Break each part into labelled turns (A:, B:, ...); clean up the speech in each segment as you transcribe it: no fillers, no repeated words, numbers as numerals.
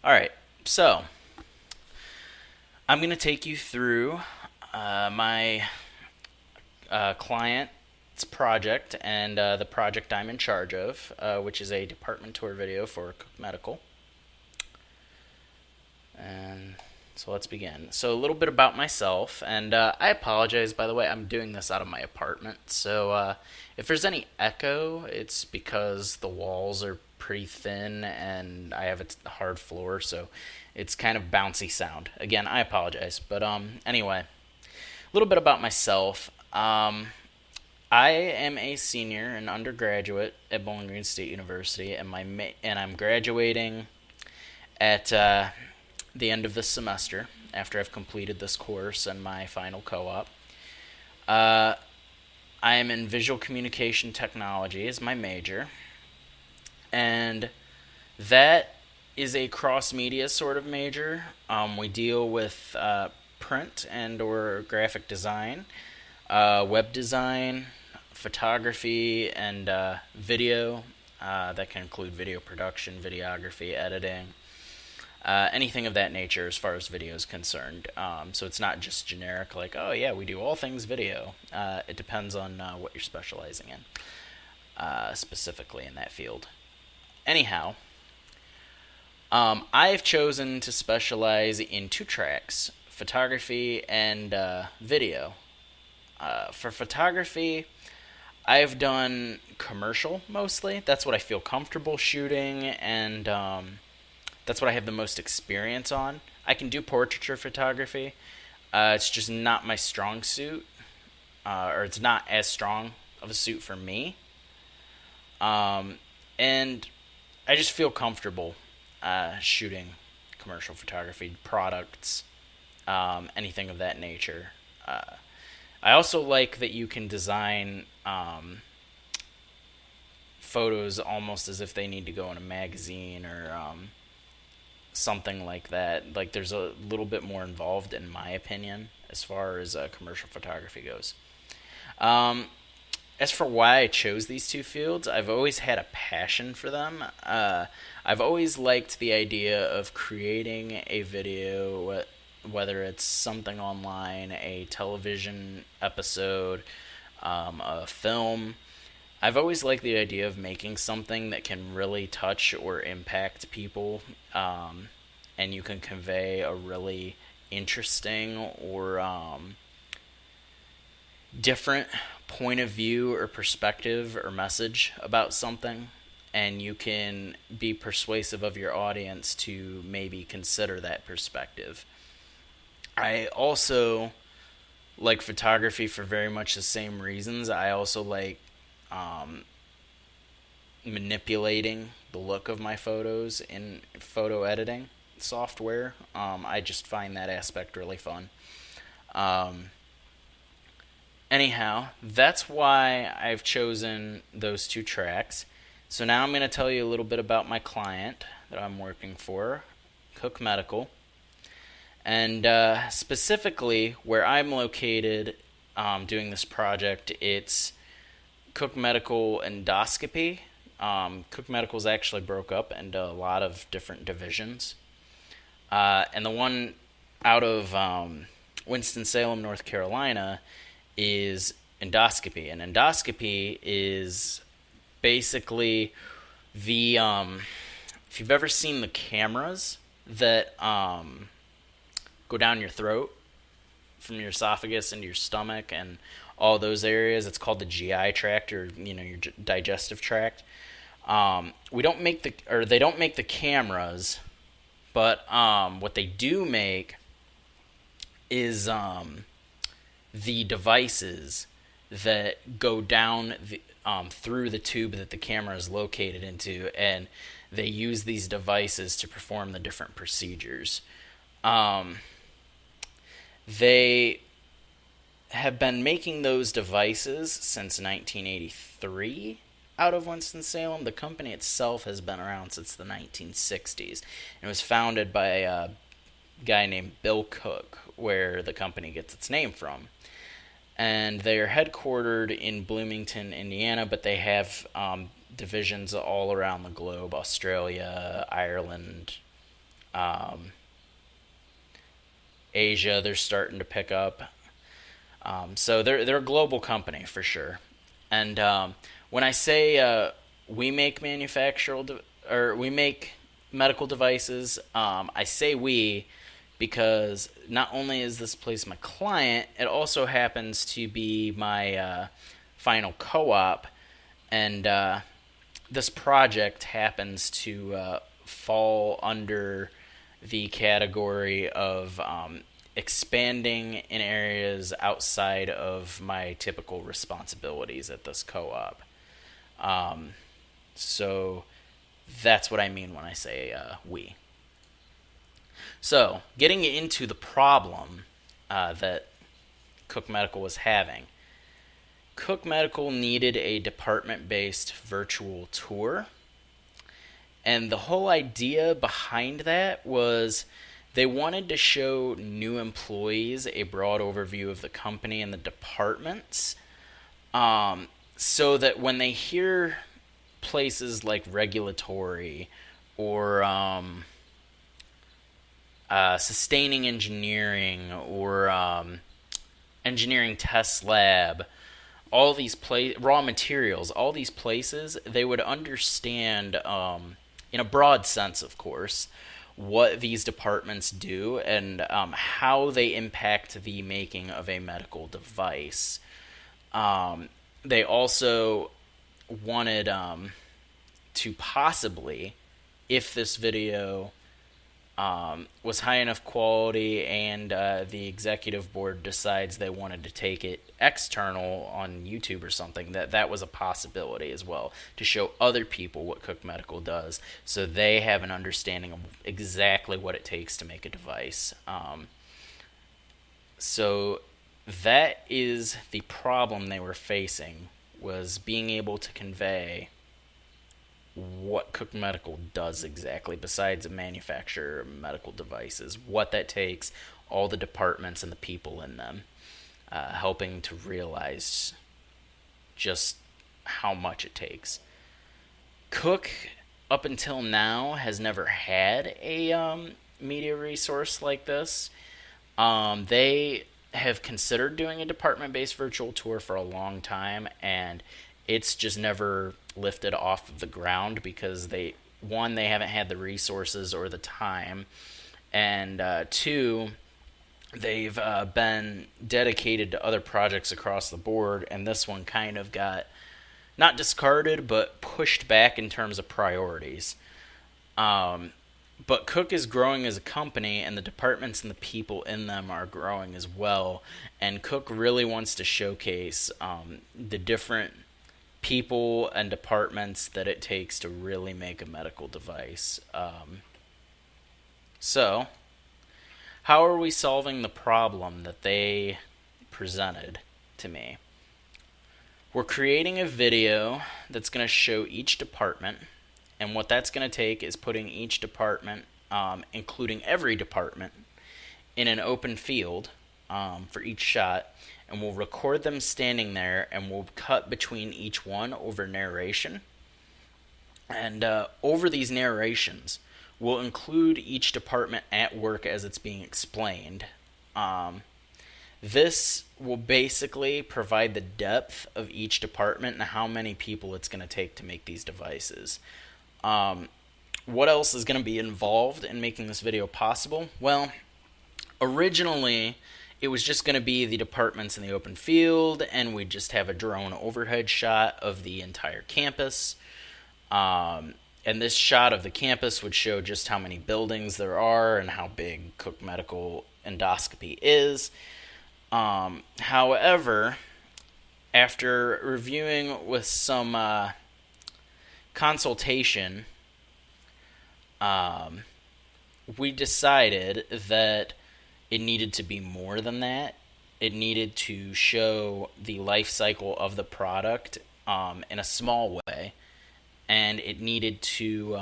A: All right, so I'm going to take you through my client's project and the project I'm in charge of, which is a department tour video for Cook Medical. And so let's begin. So a little bit about myself, and I apologize, by the way, I'm doing this out of my apartment. So if there's any echo, it's because the walls are pretty thin and I have a hard floor, so it's kind of bouncy sound. Again, I apologize. But anyway, a little bit about myself. I am a senior and undergraduate at Bowling Green State University, and I'm graduating at the end of this semester after I've completed this course and my final co-op. Uh, I am in visual communication technology as my major, and that is a cross-media sort of major. We deal with print and or graphic design, web design, photography, and video. That can include video production, videography, editing, anything of that nature as far as video is concerned. So it's not just generic like, oh yeah, we do all things video. It depends on what you're specializing in, specifically in that field. Anyhow, I've chosen to specialize in two tracks, photography and video. For photography, I've done commercial mostly. That's what I feel comfortable shooting, and that's what I have the most experience on. I can do portraiture photography. It's just not my strong suit, or it's not as strong of a suit for me. And I just feel comfortable shooting commercial photography, products, anything of that nature. I also like that you can design photos almost as if they need to go in a magazine or something like that. Like there's a little bit more involved, in my opinion, as far as commercial photography goes. Um, as for why I chose these two fields, I've always had a passion for them. I've always liked the idea of creating a video, whether it's something online, a television episode, a film. I've always liked the idea of making something that can really touch or impact people, and you can convey a really interesting or different point of view or perspective or message about something, and you can be persuasive of your audience to maybe consider that perspective. I also like photography for very much the same reasons. I also like um, manipulating the look of my photos in photo editing software. I just find that aspect really fun. Um, Anyhow, that's why I've chosen those two tracks. So now I'm going to tell you a little bit about my client that I'm working for, Cook Medical, and specifically where I'm located doing this project. It's Cook Medical Endoscopy. Cook Medical's actually broke up into a lot of different divisions, and the one out of Winston-Salem, North Carolina, is endoscopy. And endoscopy is basically the if you've ever seen the cameras that go down your throat from your esophagus into your stomach and all those areas, it's called the GI tract, or your digestive tract. We don't make the or They don't make the cameras, but what they do make is the devices that go down through the tube that the camera is located into, and they use these devices to perform the different procedures. Um, they have been making those devices since 1983 out of Winston-Salem. The company itself has been around since the 1960s. It was founded by a guy named Bill Cook, where the company gets its name from. And they are headquartered in Bloomington, Indiana, but they have divisions all around the globe: Australia, Ireland, Asia, they're starting to pick up. So they're a global company for sure. And when I say we make or we make medical devices, I say we because not only is this place my client, it also happens to be my final co-op, and this project happens to fall under the category of expanding in areas outside of my typical responsibilities at this co-op. So that's what I mean when I say we. So, getting into the problem that Cook Medical was having, Cook Medical needed a department based virtual tour. And the whole idea behind that was they wanted to show new employees a broad overview of the company and the departments, so that when they hear places like regulatory or sustaining engineering or engineering test lab, all these raw materials, all these places, they would understand, in a broad sense, of course, what these departments do and how they impact the making of a medical device. They also wanted to possibly, if this video was high enough quality and the executive board decides they wanted to take it external on YouTube or something, that was a possibility as well, to show other people what Cook Medical does so they have an understanding of exactly what it takes to make a device. So that is the problem they were facing, was being able to convey what Cook Medical does exactly, besides manufacture medical devices, what that takes, all the departments and the people in them, helping to realize just how much it takes. Cook, up until now, has never had a media resource like this. They have considered doing a department-based virtual tour for a long time, and it's just never lifted off of the ground because they haven't had the resources or the time, and two, they've been dedicated to other projects across the board, and this one kind of got not discarded but pushed back in terms of priorities. But Cook is growing as a company, and the departments and the people in them are growing as well, and Cook really wants to showcase the different people and departments that it takes to really make a medical device. So, how are we solving the problem that they presented to me? We're creating a video that's going to show each department, and what that's going to take is putting each department, including every department, in an open field for each shot, and we'll record them standing there, and we'll cut between each one over narration. And over these narrations, we'll include each department at work as it's being explained. This will basically provide the depth of each department and how many people it's going to take to make these devices. What else is going to be involved in making this video possible? Well, originally, it was just going to be the departments in the open field, and we'd just have a drone overhead shot of the entire campus. And this shot of the campus would show just how many buildings there are and how big Cook Medical Endoscopy is. However, after reviewing with some consultation, we decided that it needed to be more than that. It needed to show the life cycle of the product in a small way, and it needed to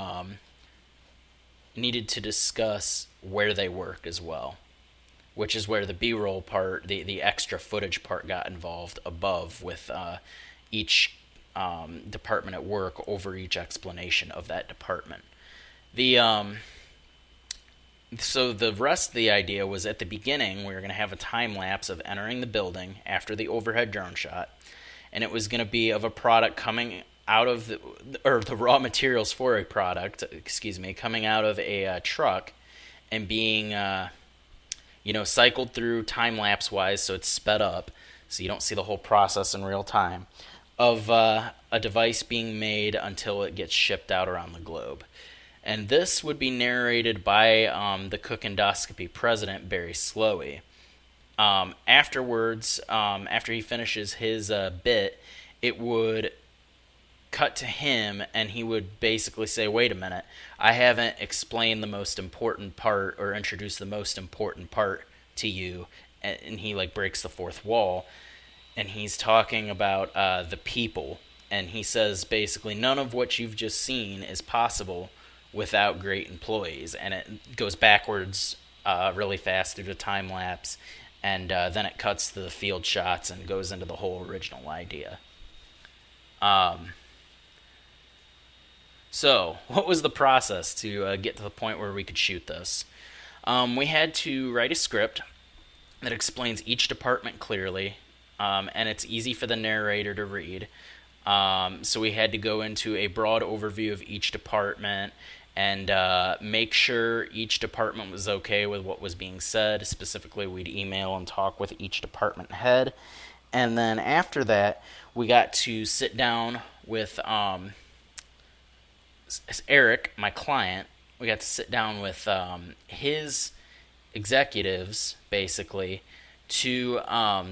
A: discuss where they work as well, which is where the B-roll part, the extra footage part, got involved above with each department at work over each explanation of that department. So the rest of the idea was at the beginning we were going to have a time lapse of entering the building after the overhead drone shot, and it was going to be of a product coming out of the raw materials for a product, excuse me, coming out of a truck and being cycled through time lapse wise, so it's sped up, so you don't see the whole process in real time of a device being made until it gets shipped out around the globe. And this would be narrated by the Cook Endoscopy president, Barry Slowey. Afterwards, after he finishes his bit, it would cut to him, and he would basically say, wait a minute, I haven't explained the most important part or introduced the most important part to you. And he breaks the fourth wall, and he's talking about the people. And he says basically none of what you've just seen is possible without great employees. And it goes backwards really fast through the time lapse, and then it cuts to the field shots and goes into the whole original idea. So, what was the process to get to the point where we could shoot this? We had to write a script that explains each department clearly, and it's easy for the narrator to read. So we had to go into a broad overview of each department and make sure each department was okay with what was being said. Specifically, we'd email and talk with each department head. And then after that, we got to sit down with Eric, my client. We got to sit down with his executives, basically, to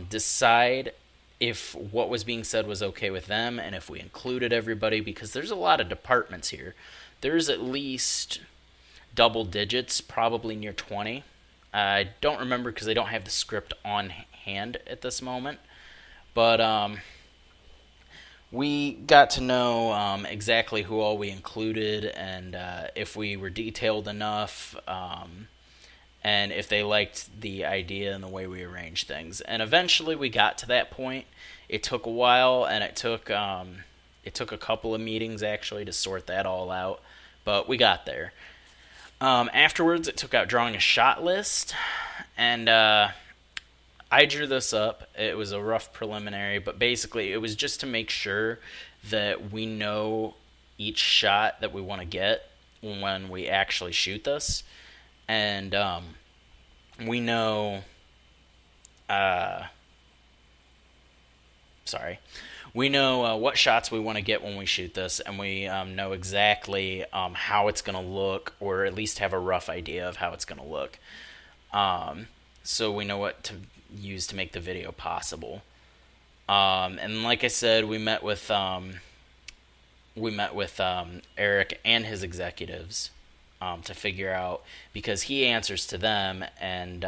A: decide if what was being said was okay with them and if we included everybody, because there's a lot of departments here. There's at least double digits, probably near 20. I don't remember because I don't have the script on hand at this moment. But we got to know exactly who all we included and if we were detailed enough, and if they liked the idea and the way we arranged things. And eventually we got to that point. It took a while, and it took a couple of meetings actually to sort that all out, but we got there. Afterwards, it took out drawing a shot list, and I drew this up. It was a rough preliminary, but basically it was just to make sure that we know each shot that we want to get when we actually shoot this. And we know, what shots we want to get when we shoot this, and we know exactly how it's going to look, or at least have a rough idea of how it's going to look. So we know what to use to make the video possible. And like I said, we met with Eric and his executives to figure out, because he answers to them, and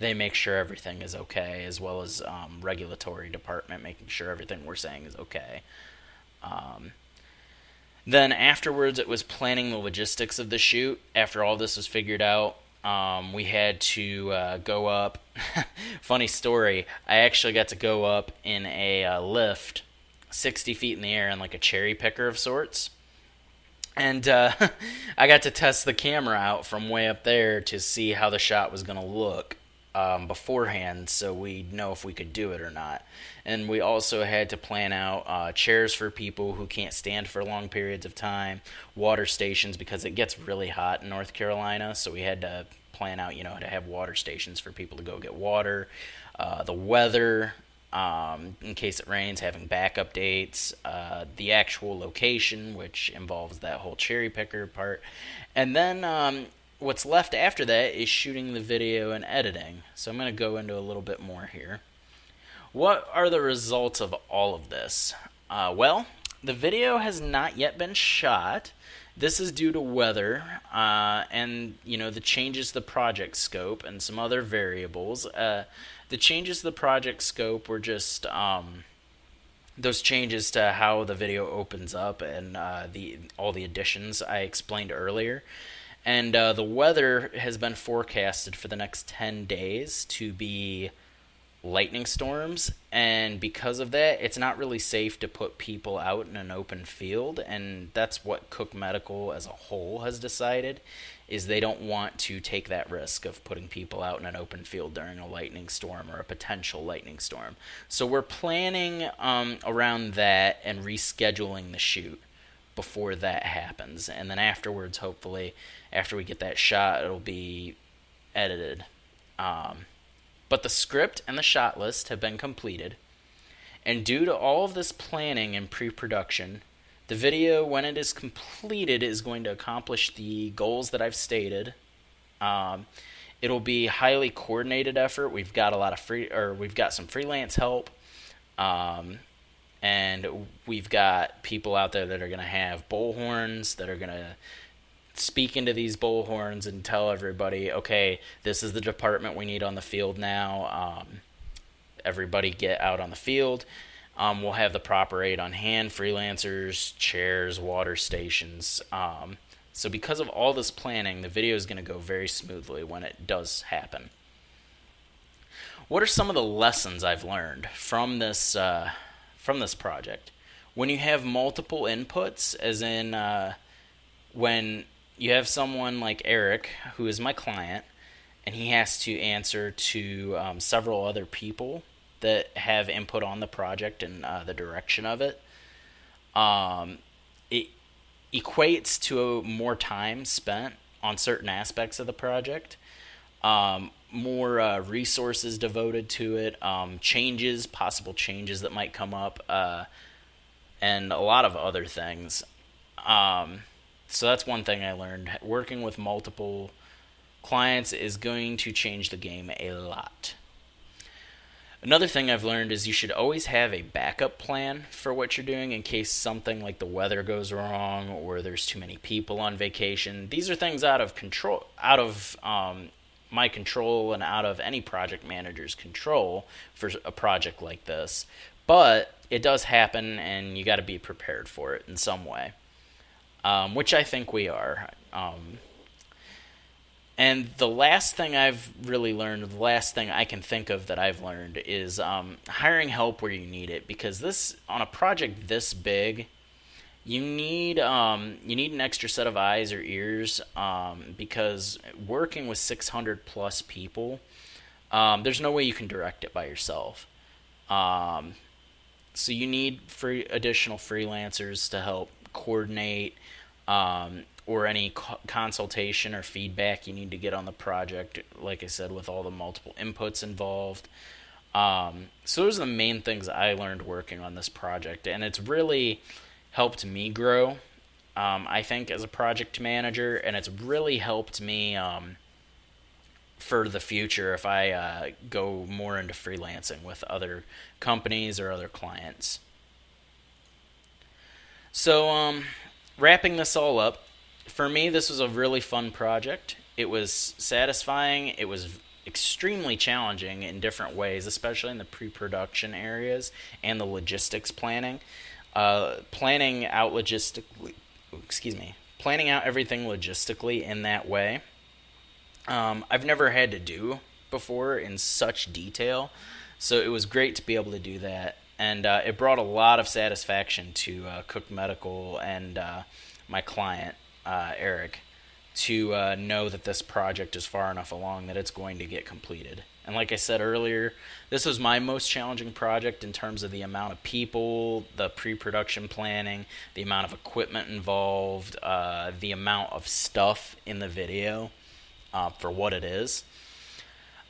A: they make sure everything is okay, as well as regulatory department making sure everything we're saying is okay. Then afterwards, it was planning the logistics of the shoot. After all this was figured out, we had to go up. Funny story, I actually got to go up in a lift 60 feet in the air in like a cherry picker of sorts. And I got to test the camera out from way up there to see how the shot was going to look beforehand, so we'd know if we could do it or not. And we also had to plan out chairs for people who can't stand for long periods of time, water stations, because it gets really hot in North Carolina, so we had to plan out, to have water stations for people to go get water. The weather, in case it rains, having backup dates, the actual location, which involves that whole cherry picker part. And then what's left after that is shooting the video and editing. So I'm going to go into a little bit more here. What are the results of all of this? Well, the video has not yet been shot. This is due to weather and, the changes to the project scope and some other variables. The changes to the project scope were just those changes to how the video opens up and all the additions I explained earlier. And the weather has been forecasted for the next 10 days to be lightning storms, and because of that, it's not really safe to put people out in an open field, and that's what Cook Medical as a whole has decided, is they don't want to take that risk of putting people out in an open field during a lightning storm or a potential lightning storm. So we're planning around that and rescheduling the shoot before that happens, and then afterwards, hopefully, after we get that shot, it'll be edited. But the script and the shot list have been completed, and due to all of this planning and pre-production, the video, when it is completed, is going to accomplish the goals that I've stated. It'll be a highly coordinated effort. We've got we've got some freelance help, and we've got people out there that are going to have bullhorns that are going to speak into these bullhorns and tell everybody, okay, this is the department we need on the field now. Everybody get out on the field. We'll have the proper aid on hand, freelancers, chairs, water stations. So because of all this planning, the video is going to go very smoothly when it does happen. What are some of the lessons I've learned from this project? When you have multiple inputs, as in when you have someone like Eric, who is my client, and he has to answer to several other people that have input on the project and the direction of it, it equates to more time spent on certain aspects of the project, more resources devoted to it, possible changes that might come up, and a lot of other things. So that's one thing I learned. Working with multiple clients is going to change the game a lot. Another thing I've learned is you should always have a backup plan for what you're doing in case something like the weather goes wrong or there's too many people on vacation. These are things out of my control and out of any project manager's control for a project like this. But it does happen, and you got to be prepared for it in some way, which I think we are. And the last thing I've really learned, the last thing I can think of that I've learned is hiring help where you need it, because on a project this big, you need an extra set of eyes or ears, because working with 600 plus people, there's no way you can direct it by yourself. So you need additional freelancers to help coordinate, or any consultation or feedback you need to get on the project, like I said, with all the multiple inputs involved. So those are the main things I learned working on this project, and it's really helped me grow, I think, as a project manager, and it's really helped me for the future if I go more into freelancing with other companies or other clients. So wrapping this all up, for me, this was a really fun project. It was satisfying. It was extremely challenging in different ways, especially in the pre-production areas and the logistics planning. Planning out everything logistically in that way, I've never had to do before in such detail. So it was great to be able to do that. And it brought a lot of satisfaction to Cook Medical and my client, Eric, to know that this project is far enough along that it's going to get completed. And like I said earlier, this was my most challenging project in terms of the amount of people, the pre-production planning, the amount of equipment involved, the amount of stuff in the video for what it is.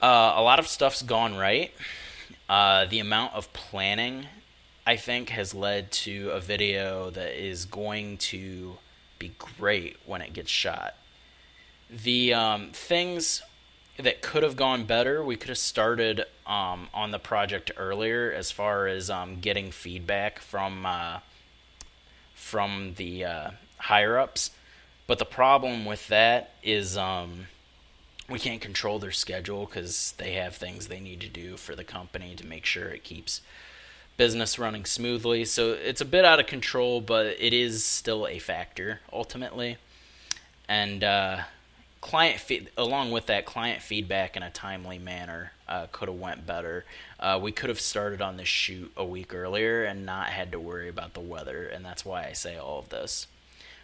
A: A lot of stuff's gone right. The amount of planning, I think, has led to a video that is going to be great when it gets shot. The things that could have gone better, we could have started on the project earlier, as far as getting feedback from the higher ups. But the problem with that is we can't control their schedule, because they have things they need to do for the company to make sure it keeps business running smoothly. So it's a bit out of control, but it is still a factor ultimately. And along with that, client feedback in a timely manner could have went better. We could have started on this shoot a week earlier and not had to worry about the weather, and that's why I say all of this.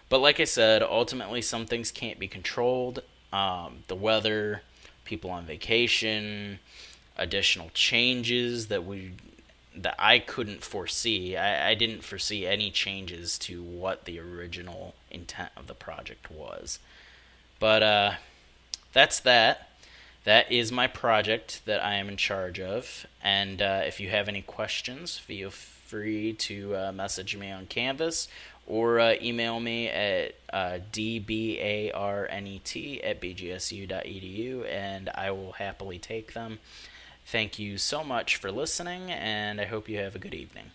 A: But like I said, ultimately some things can't be controlled. The weather, people on vacation, additional changes that I couldn't foresee. I didn't foresee any changes to what the original intent of the project was. But that's that. That is my project that I am in charge of. And if you have any questions, feel free to message me on Canvas or email me at dbarnet@bgsu.edu, and I will happily take them. Thank you so much for listening, and I hope you have a good evening.